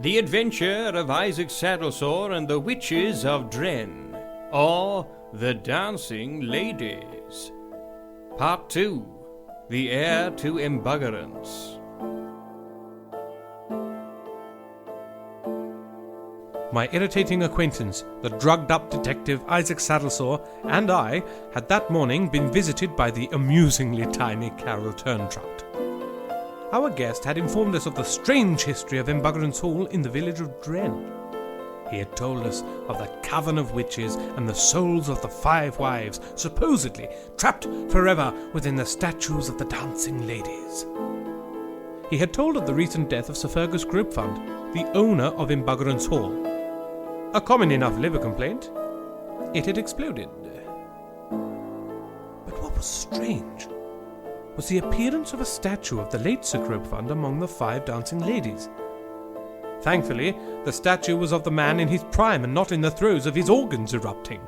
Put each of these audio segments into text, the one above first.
The Adventure of Isaac Saddlesore and the Witches of Drenn, or The Dancing Ladies. Part 2. The Heir to Embuggerance. My irritating acquaintance, the drugged-up detective Isaac Saddlesore, and I had that morning been visited by the amusingly tiny Carol Turntrout. Our guest had informed us of the strange history of Embuggerance Hall in the village of Drenn. He had told us of the coven of witches and the souls of the 5 wives, supposedly trapped forever within the statues of the dancing ladies. He had told of the recent death of Sir Fergus Gropefund, the owner of Embuggerance Hall. A common enough liver complaint. It had exploded. But what was strange was the appearance of a statue of the late Sir Gropefund among the 5 dancing ladies. Thankfully, the statue was of the man in his prime and not in the throes of his organs erupting.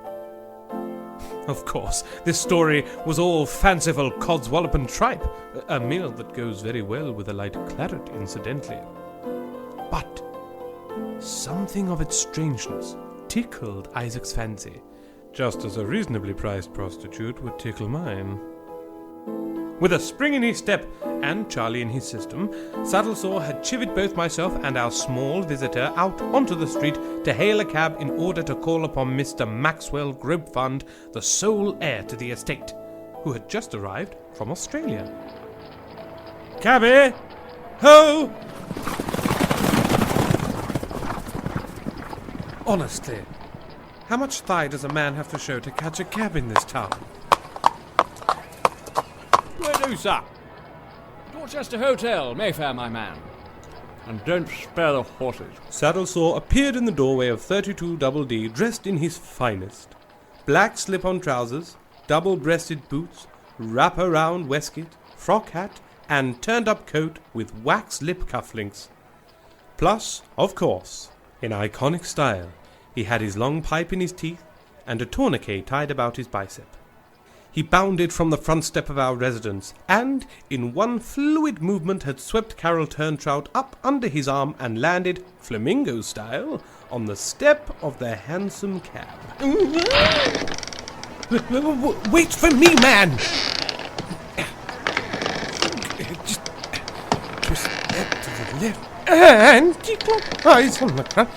Of course, this story was all fanciful codswallop and tripe, a meal that goes very well with a light claret, incidentally. But something of its strangeness tickled Isaac's fancy, just as a reasonably priced prostitute would tickle mine. With a spring in his step and Charlie in his system, Saddlesore had chivied both myself and our small visitor out onto the street to hail a cab in order to call upon Mr. Maxwell Gropefund, the sole heir to the estate, who had just arrived from Australia. "Cabby! Ho!" Honestly, how much thigh does a man have to show to catch a cab in this town? Where do, sir? Dorchester Hotel, Mayfair, my man. And don't spare the horses. Saddlesore appeared in the doorway of 32 Double D, dressed in his finest. Black slip-on trousers, double-breasted boots, wrap-around waistcoat, frock hat, and turned-up coat with wax lip cufflinks. Plus, of course, in iconic style, he had his long pipe in his teeth and a tourniquet tied about his bicep. He bounded from the front step of our residence, and, in one fluid movement, had swept Carol Turntrout up under his arm and landed, flamingo style, on the step of the hansom cab. Wait for me, man! Just twist that to the left, and keep your eyes on the ground.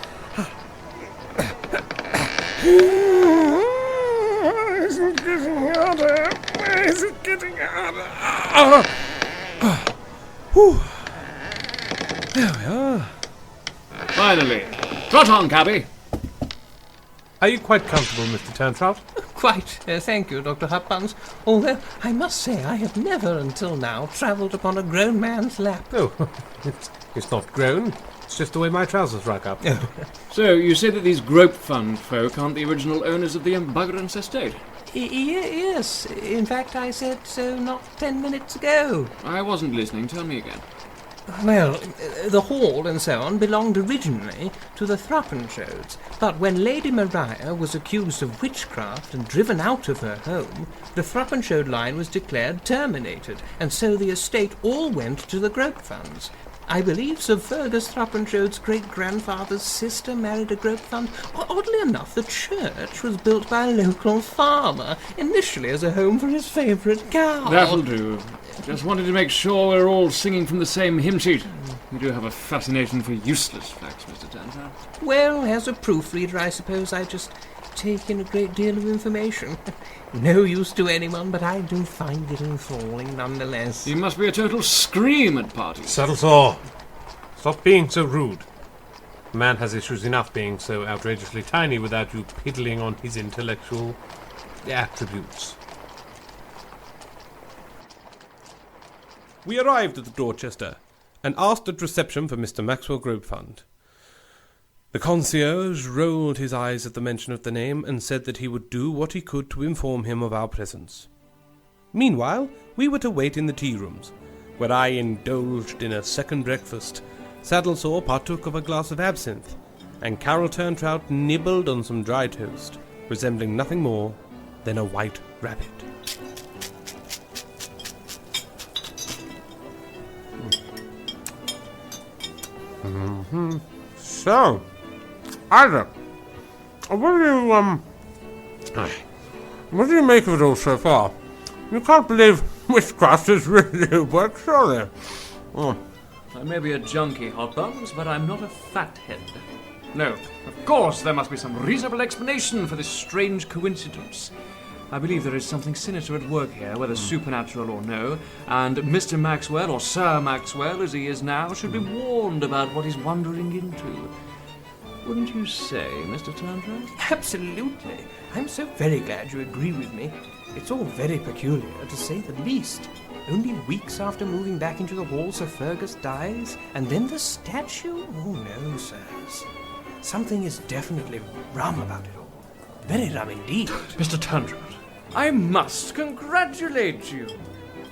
Is it getting harder? Where is it getting harder? There we are. Finally. Trot on, cabby. Are you quite comfortable, Mr. Turntrout? Quite, thank you, Dr. Hotbuns. Although I must say I have never until now travelled upon a grown man's lap. Oh, it's not grown. It's just the way my trousers rack up. So, you say that these Gropefund folk aren't the original owners of the Embuggerance estate? Yes, in fact I said so not 10 minutes ago. I wasn't listening. Tell me again. Well, the hall and so on belonged originally to the Thruppenshodes, but when Lady Maria was accused of witchcraft and driven out of her home, the Thruppensshode line was declared terminated, and so the estate all went to the Gropefunds. I believe Sir Fergus Thruppenshode's great-grandfather's sister married a Gropefund. Oddly enough, the church was built by a local farmer, initially as a home for his favourite cow. That'll do. Just wanted to make sure we're all singing from the same hymn sheet. You do have a fascination for useless facts, Mr. Turntrout. Well, as a proofreader, I suppose I just take in a great deal of information. No use to anyone, but I do find it enthralling nonetheless. You must be a total scream at parties. Saddlesore, stop being so rude. A man has issues enough being so outrageously tiny without you piddling on his intellectual attributes. We arrived at the Dorchester and asked at reception for Mr. Maxwell Gropefund. The concierge rolled his eyes at the mention of the name and said that he would do what he could to inform him of our presence. Meanwhile, we were to wait in the tea rooms, where I indulged in a second breakfast. Saddlesore partook of a glass of absinthe, and Carol Turntrout nibbled on some dry toast, resembling nothing more than a white rabbit. So, Isaac, what do you make of it all so far? You can't believe witchcraft has really worked, surely? Oh. I may be a junkie, Hotbuns, but I'm not a fathead. No, of course there must be some reasonable explanation for this strange coincidence. I believe there is something sinister at work here, whether supernatural or no, and Mr. Maxwell, or Sir Maxwell as he is now, should be warned about what he's wandering into. Wouldn't you say, Mr. Turnbull? Absolutely. I'm so very glad you agree with me. It's all very peculiar, to say the least. Only weeks after moving back into the hall, Sir Fergus dies, and then the statue? Oh no, sirs. Something is definitely rum about it all. Very rum indeed. Mr. Tundra, I must congratulate you.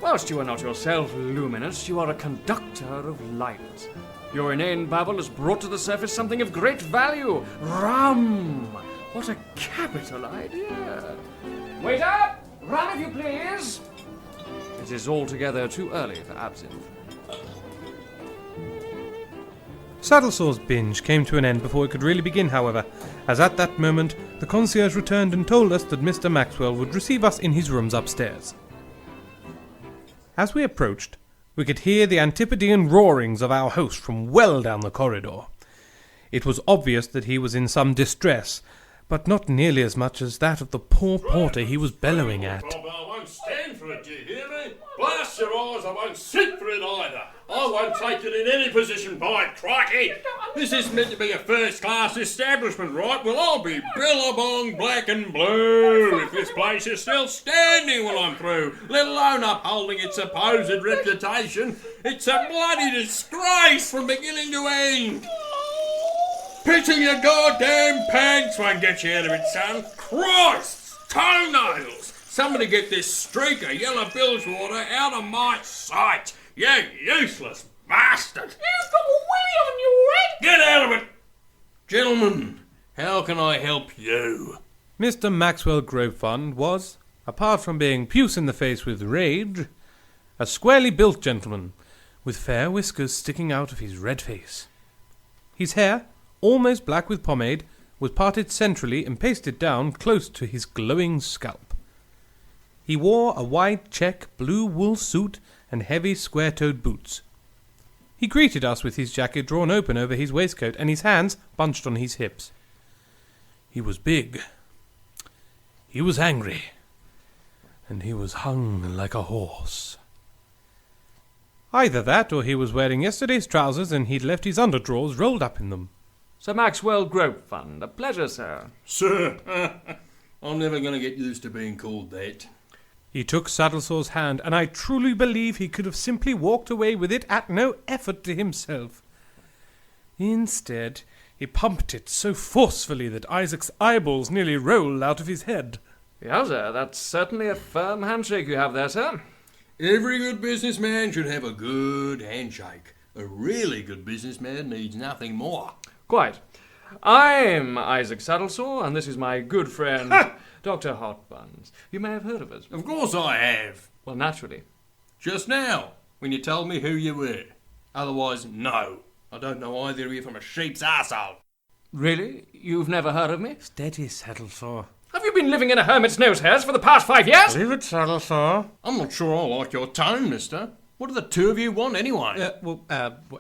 Whilst you are not yourself luminous, you are a conductor of light. Your inane babble has brought to the surface something of great value. Rum! What a capital idea! Waiter! Rum, if you please! It is altogether too early for absinthe. Saddlesore's binge came to an end before it could really begin, however, as at that moment the concierge returned and told us that Mr. Maxwell would receive us in his rooms upstairs. As we approached, we could hear the Antipodean roarings of our host from well down the corridor. It was obvious that he was in some distress, but not nearly as much as that of the poor porter he was bellowing at. I won't stand for it, do you hear me? Blast your eyes, I won't sit for it either. I won't take it in any position, by crikey. This is meant to be a first-class establishment, right? Well, I'll be billabong black and blue if this place is still standing when I'm through, let alone upholding its supposed reputation. It's a bloody disgrace from beginning to end. Pitching your goddamn pants won't get you out of it, son. Christ! Toenails! Somebody get this streak of yellow bilge water out of my sight! You useless bastard! You've got a willy on your head! Get out of it! Gentlemen, how can I help you? Mr. Maxwell Grovefund was, apart from being puce in the face with rage, a squarely built gentleman, with fair whiskers sticking out of his red face. His hair, almost black with pomade, was parted centrally and pasted down close to his glowing scalp. He wore a wide check blue wool suit and heavy square-toed boots. He greeted us with his jacket drawn open over his waistcoat and his hands bunched on his hips. He was big. He was angry. And he was hung like a horse. Either that, or he was wearing yesterday's trousers and he'd left his underdrawers rolled up in them. Sir Maxwell Grovefund, a pleasure, sir. Sir, I'm never going to get used to being called that. He took Saddlesore's hand, and I truly believe he could have simply walked away with it at no effort to himself. Instead, he pumped it so forcefully that Isaac's eyeballs nearly rolled out of his head. Yowza, that's certainly a firm handshake you have there, sir. Every good businessman should have a good handshake. A really good businessman needs nothing more. Quite. I'm Isaac Saddlesore, and this is my good friend, Dr. Hotbuns. You may have heard of us. Of course I have. Well, naturally. Just now, when you told me who you were. Otherwise, no. I don't know either of you from a sheep's arsehole. Really? You've never heard of me? Steady, Saddlesore. Have you been living in a hermit's nose hairs for the past 5 years? Leave it, Saddlesore. I'm not sure I like your tone, mister. What do the two of you want anyway?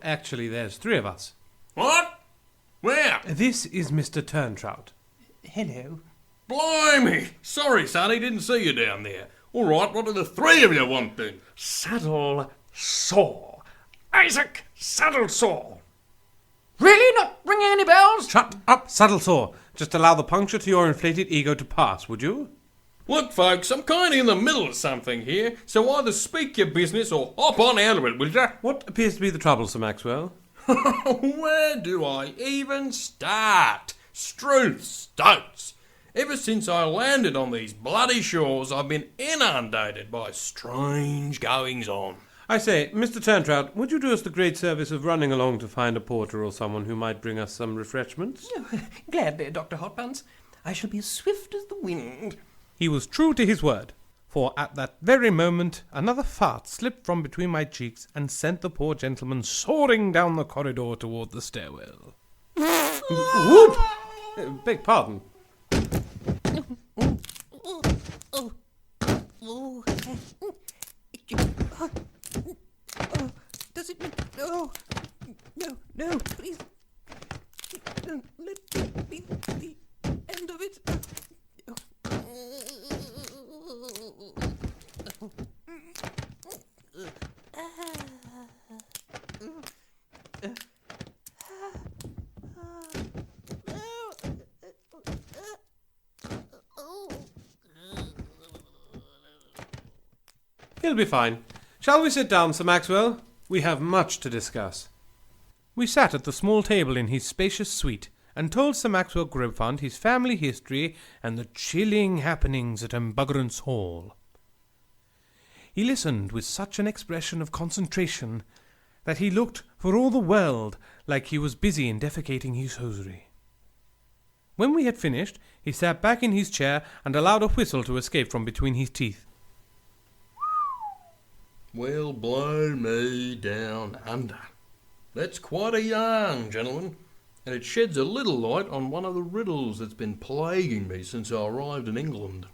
Actually, there's 3 of us. What? Where? This is Mr. Turntrout. Hello. Blimey! Sorry, sonny, didn't see you down there. All right, what do the 3 of you want then? Saddlesore. Isaac Saddlesore. Really? Not ringing any bells? Shut up, Saddlesore. Just allow the puncture to your inflated ego to pass, would you? Look, folks, I'm kind of in the middle of something here, so either speak your business or hop on out of it, will ya? What appears to be the trouble, Sir Maxwell? Where do I even start? Struth stoats. Ever since I landed on these bloody shores, I've been inundated by strange goings-on. I say, Mr. Turntrout, would you do us the great service of running along to find a porter or someone who might bring us some refreshments? Gladly, Dr. Hotbuns. I shall be as swift as the wind. He was true to his word, for at that very moment another fart slipped from between my cheeks and sent the poor gentleman soaring down the corridor toward the stairwell. Whoop! Beg pardon. Does it... Oh, no, please. Don't let it be the end of it. He'll be fine. Shall we sit down, Sir Maxwell? We have much to discuss. We sat at the small table in his spacious suite, and told Sir Maxwell Grobefund his family history and the chilling happenings at Embuggerance Hall. He listened with such an expression of concentration that he looked for all the world like he was busy in defecating his hosiery. When we had finished, he sat back in his chair and allowed a whistle to escape from between his teeth. Well, blow me down under. That's quite a yarn, gentlemen, and it sheds a little light on one of the riddles that's been plaguing me since I arrived in England.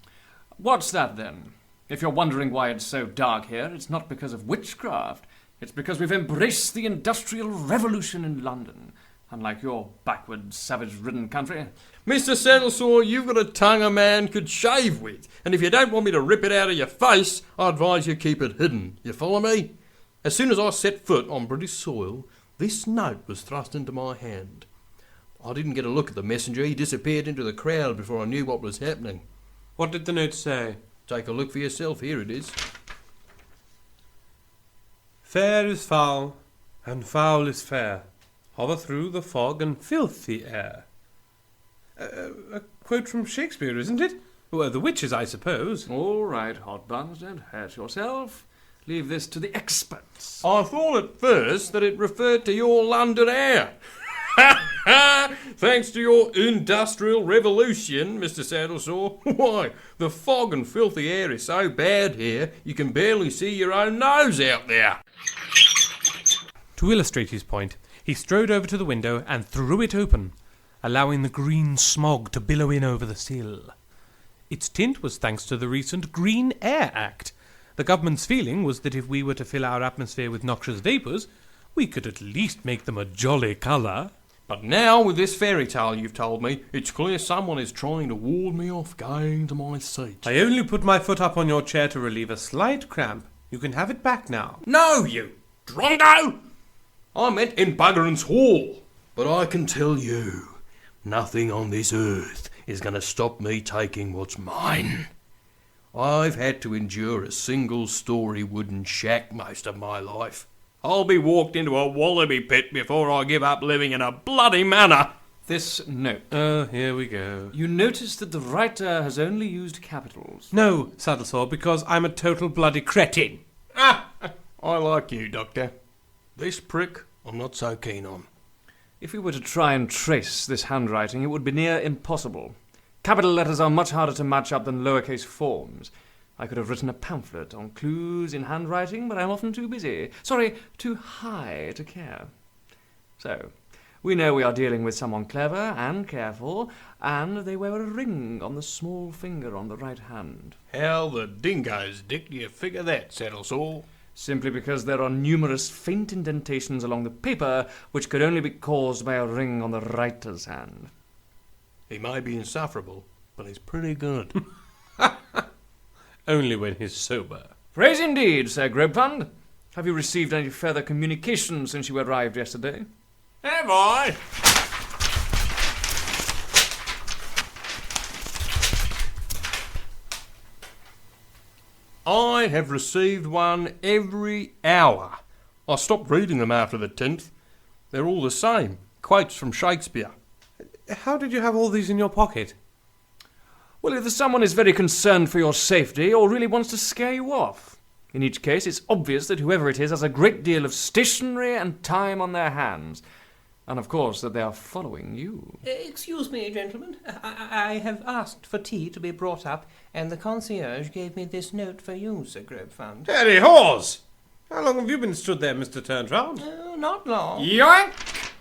What's that, then? If you're wondering why it's so dark here, it's not because of witchcraft. It's because we've embraced the Industrial Revolution in London, unlike your backward, savage-ridden country. Mr. Saddlesore, you've got a tongue a man could shave with, and if you don't want me to rip it out of your face, I advise you keep it hidden. You follow me? As soon as I set foot on British soil, this note was thrust into my hand. I didn't get a look at the messenger. He disappeared into the crowd before I knew what was happening. What did the note say? Take a look for yourself. Here it is. Fair is foul, and foul is fair. Hover through the fog and filthy air. A quote from Shakespeare, isn't it? Well, the witches, I suppose. All right, Hotbuns, don't hurt yourself. Leave this to the experts. I thought at first that it referred to your London air. Thanks to your industrial revolution, Mr. Saddlesore. Why, the fog and filthy air is so bad here, you can barely see your own nose out there. To illustrate his point, he strode over to the window and threw it open, allowing the green smog to billow in over the sill. Its tint was thanks to the recent Green Air Act. The government's feeling was that if we were to fill our atmosphere with noxious vapours, we could at least make them a jolly colour. But now, with this fairy tale you've told me, it's clear someone is trying to ward me off going to my seat. I only put my foot up on your chair to relieve a slight cramp. You can have it back now. No, you drongo! I meant Embuggerance Hall. But I can tell you, nothing on this earth is going to stop me taking what's mine. I've had to endure a single-storey wooden shack most of my life. I'll be walked into a wallaby pit before I give up living in a bloody manor. This note. Oh, here we go. You notice that the writer has only used capitals. No, Saddlesore, because I'm a total bloody cretin. I like you, Doctor. This prick I'm not so keen on. If we were to try and trace this handwriting, it would be near impossible. Capital letters are much harder to match up than lowercase forms. I could have written a pamphlet on clues in handwriting, but I'm often too busy. Sorry, too high to care. So, we know we are dealing with someone clever and careful, and they wear a ring on the small finger on the right hand. How the dingoes dick do you figure that, Saddlesore? Simply because there are numerous faint indentations along the paper which could only be caused by a ring on the writer's hand. He may be insufferable, but he's pretty good. Only when he's sober. Praise indeed, Sir Grobefund. Have you received any further communication since you arrived yesterday? Have I? I have received one every hour. I stopped reading them after the 10th. They're all the same. Quotes from Shakespeare. How did you have all these in your pocket? Well, either someone is very concerned for your safety or really wants to scare you off. In each case, it's obvious that whoever it is has a great deal of stationery and time on their hands. And of course that they are following you. Excuse me, gentlemen. I have asked for tea to be brought up, and the concierge gave me this note for you, Sir Grobefund. Daddy Hawes! How long have you been stood there, Mr. Turnsround? Oh, not long. Yoink!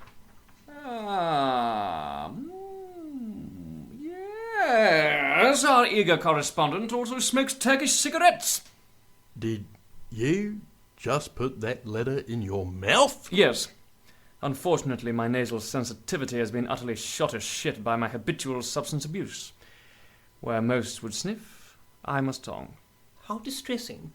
Yes, our eager correspondent also smokes Turkish cigarettes. Did you just put that letter in your mouth? Yes. Unfortunately, my nasal sensitivity has been utterly shot to shit by my habitual substance abuse. Where most would sniff, I must tongue. How distressing.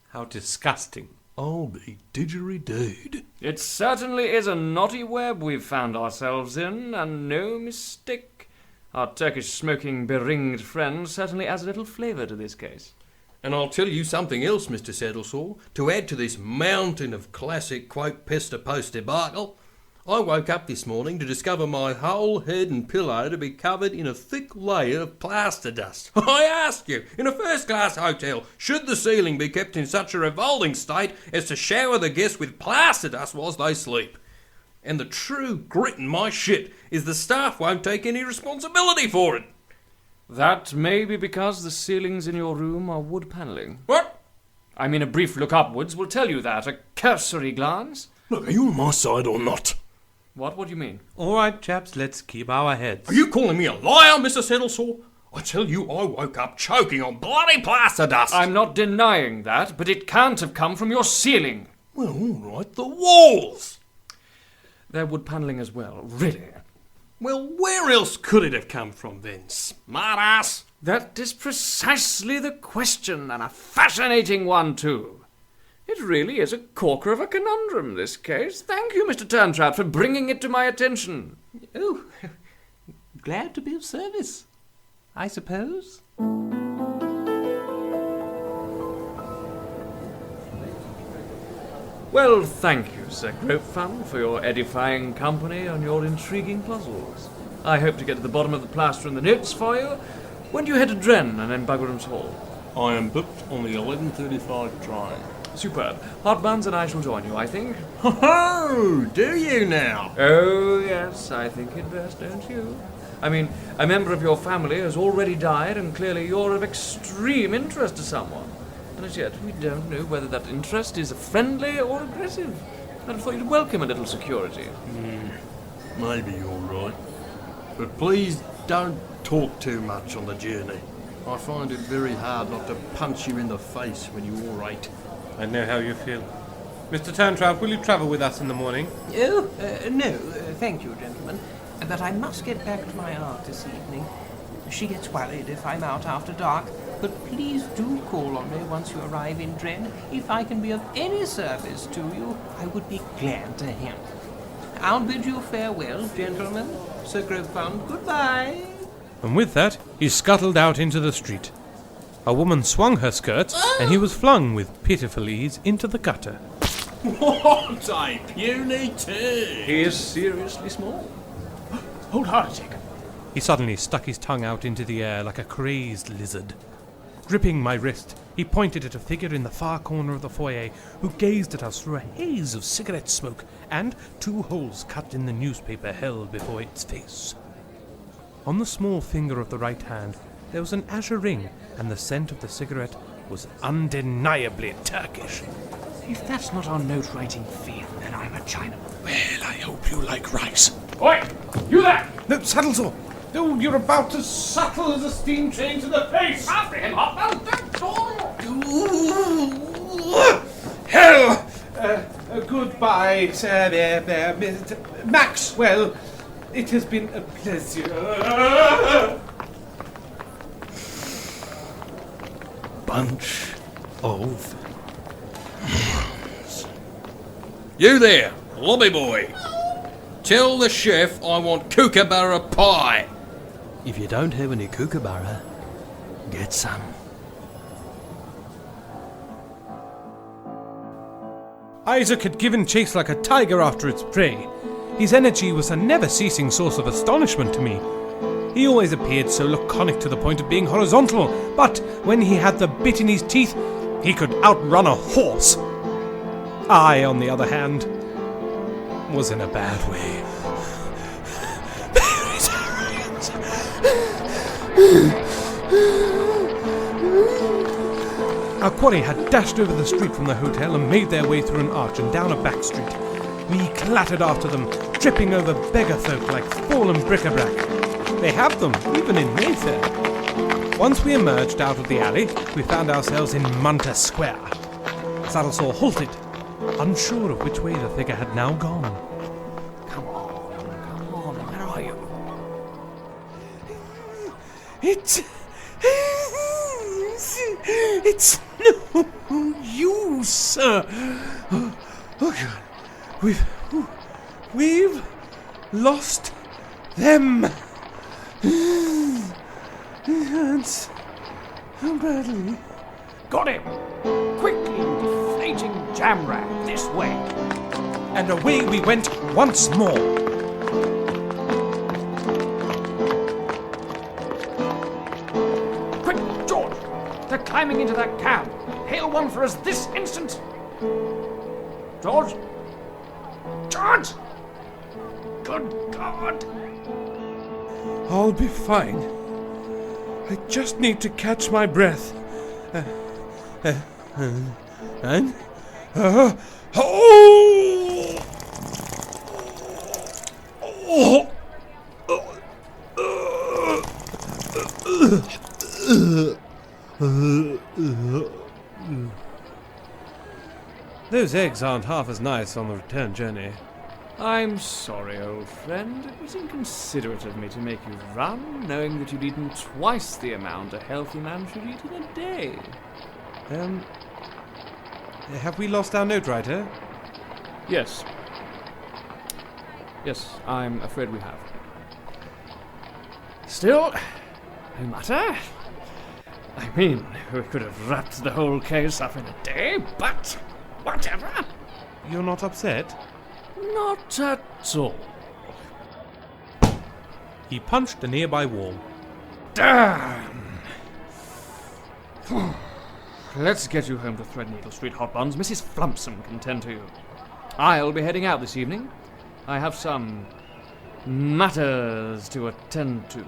How disgusting. I'll be didgeridooed. It certainly is a knotty web we've found ourselves in, and no mistake. Our Turkish smoking beringed friend certainly adds a little flavour to this case. And I'll tell you something else, Mr. Saddlesore. To add to this mountain of classic quote pester post debacle, I woke up this morning to discover my whole head and pillow to be covered in a thick layer of plaster dust. I ask you, in a first-class hotel, should the ceiling be kept in such a revolting state as to shower the guests with plaster dust whilst they sleep? And the true grit in my shit is the staff won't take any responsibility for it. That may be because the ceilings in your room are wood panelling. What? I mean, a brief look upwards will tell you that. A cursory glance. Look, are you on my side or not? What do you mean? All right, chaps, let's keep our heads. Are you calling me a liar, Mr. Saddlesore? I tell you, I woke up choking on bloody plaster dust. I'm not denying that, but it can't have come from your ceiling. Well, all right, the walls. They're wood panelling as well, really. Well, where else could it have come from then, smartass? That is precisely the question, and a fascinating one, too. It really is a corker of a conundrum, this case. Thank you, Mr. Turntrout, for bringing it to my attention. Oh, glad to be of service, I suppose. Well, thank you, Sir Gropefun, for your edifying company on your intriguing puzzles. I hope to get to the bottom of the plaster and the notes for you. When do you head to Drenn and Embuggerance Hall? I am booked on the 11:35 train. Superb. Hotbuns and I shall join you, I think. Ho-ho! Do you now? Oh, yes, I think it best, don't you? I mean, a member of your family has already died, and clearly you're of extreme interest to someone. And as yet, we don't know whether that interest is friendly or aggressive. I'd thought you'd welcome a little security. Maybe you're right. But please don't talk too much on the journey. I find it very hard not to punch you in the face when you orate. I know how you feel. Mr. Turntrout, will you travel with us in the morning? Oh, no, thank you, gentlemen. But I must get back to my aunt this evening. She gets worried if I'm out after dark. But please do call on me once you arrive in Drenn. If I can be of any service to you, I would be glad to help. I'll bid you farewell, gentlemen. Sir Gropefun, goodbye. And with that, he scuttled out into the street. A woman swung her skirts, and he was flung with pitiful ease into the gutter. What a puny turd! He is seriously small. Hold on a second. He suddenly stuck his tongue out into the air like a crazed lizard. Gripping my wrist, he pointed at a figure in the far corner of the foyer who gazed at us through a haze of cigarette smoke and 2 holes cut in the newspaper held before its face. On the small finger of the right hand, there was an azure ring, and the scent of the cigarette was undeniably Turkish. If that's not our note-writing fiend, then I'm a Chinaman. Well, I hope you like rice. Oi! You there! No, Saddlesore! No, you're about as subtle as a steam train to the face! After him, Hotbuns! Hell! Goodbye, sir, Mr. Maxwell. It has been a pleasure. Bunch of... You there, lobby boy. Tell the chef I want kookaburra pie. If you don't have any kookaburra, get some. Isaac had given chase like a tiger after its prey. His energy was a never-ceasing source of astonishment to me. He always appeared so laconic to the point of being horizontal, but when he had the bit in his teeth, he could outrun a horse. I, on the other hand, was in a bad way. Our quarry had dashed over the street from the hotel and made their way through an arch and down a back street. We clattered after them, tripping over beggar folk like fallen bric-a-brac. They have them, even in Mayfair. Once we emerged out of the alley, we found ourselves in Munter Square. Saddlesore halted, unsure of which way the figure had now gone. Come on, where are you? It's no use, sir. Oh, God. We've lost them. It hurts so badly. Got him! Quickly, deflating jam rag, this way! And away we went once more. Quick, George! They're climbing into that cab! Hail one for us this instant! George? George! Good God! I'll be fine. I just need to catch my breath. Those eggs aren't half as nice on the return journey. I'm sorry, old friend. It was inconsiderate of me to make you run, knowing that you'd eaten twice the amount a healthy man should eat in a day. Have we lost our note writer? Yes. Yes, I'm afraid we have. Still, no matter. I mean, we could have wrapped the whole case up in a day, but whatever. You're not upset? Not at all. He punched a nearby wall. Damn! Let's get you home to Threadneedle Street, Hotbuns. Mrs. Flumpson can tend to you. I'll be heading out this evening. I have some matters to attend to.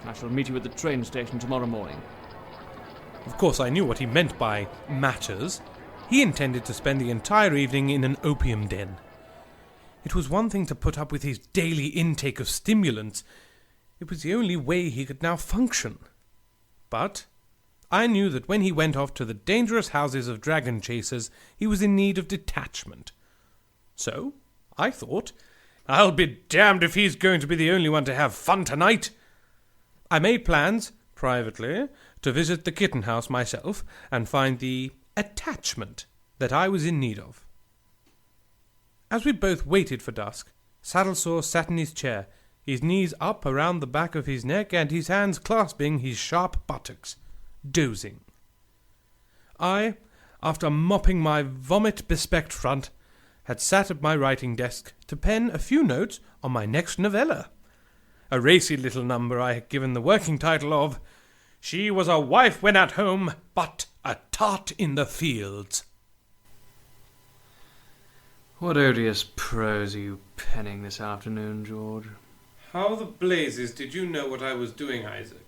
I shall meet you at the train station tomorrow morning. Of course, I knew what he meant by matters. He intended to spend the entire evening in an opium den. It was one thing to put up with his daily intake of stimulants. It was the only way he could now function. But I knew that when he went off to the dangerous houses of dragon chasers, he was in need of detachment. So I thought, I'll be damned if he's going to be the only one to have fun tonight. I made plans, privately, to visit the kitten house myself and find the attachment that I was in need of. As we both waited for dusk, Saddlesore sat in his chair, his knees up around the back of his neck and his hands clasping his sharp buttocks, dozing. I, after mopping my vomit-bespecked front, had sat at my writing desk to pen a few notes on my next novella, a racy little number I had given the working title of She Was a Wife When at Home, But a Tart in the Fields. What odious prose are you penning this afternoon, George? How the blazes did you know what I was doing, Isaac?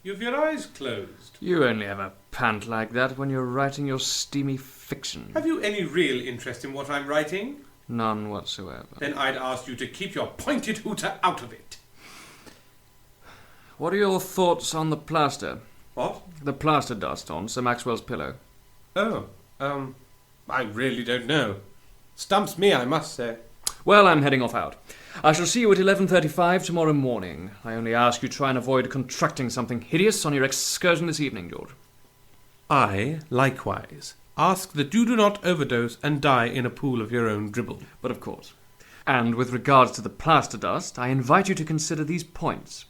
You've your eyes closed. You only ever pant like that when you're writing your steamy fiction. Have you any real interest in what I'm writing? None whatsoever. Then I'd ask you to keep your pointed hooter out of it. What are your thoughts on the plaster? What? The plaster dust on Sir Maxwell's pillow. Oh, I really don't know. Stumps me, I must say. Well, I'm heading off out. I shall see you at 11:35 tomorrow morning. I only ask you try and avoid contracting something hideous on your excursion this evening, George. I, likewise, ask that you do not overdose and die in a pool of your own dribble. But of course. And with regards to the plaster dust, I invite you to consider these points.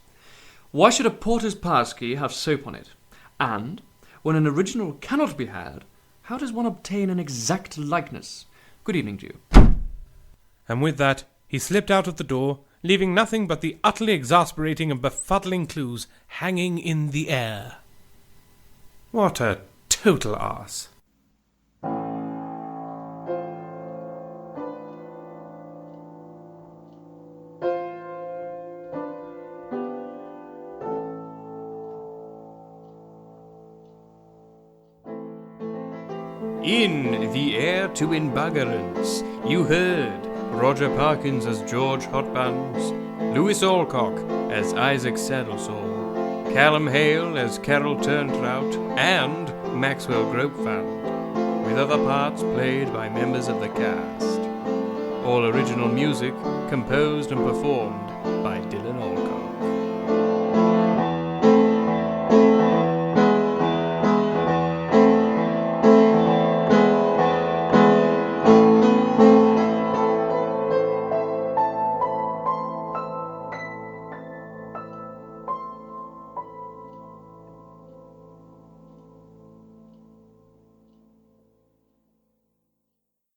Why should a porter's passkey have soap on it? And, when an original cannot be had, how does one obtain an exact likeness? Good evening to you. And with that, he slipped out of the door, leaving nothing but the utterly exasperating and befuddling clues hanging in the air. What a total arse. In the Heir to Embuggerance, you heard Roger Parkins as George Hotbuns, Louis Alcock as Isaac Saddlesore, Callum Hale as Carol Turntrout, and Maxwell Gropefund, with other parts played by members of the cast. All original music composed and performed by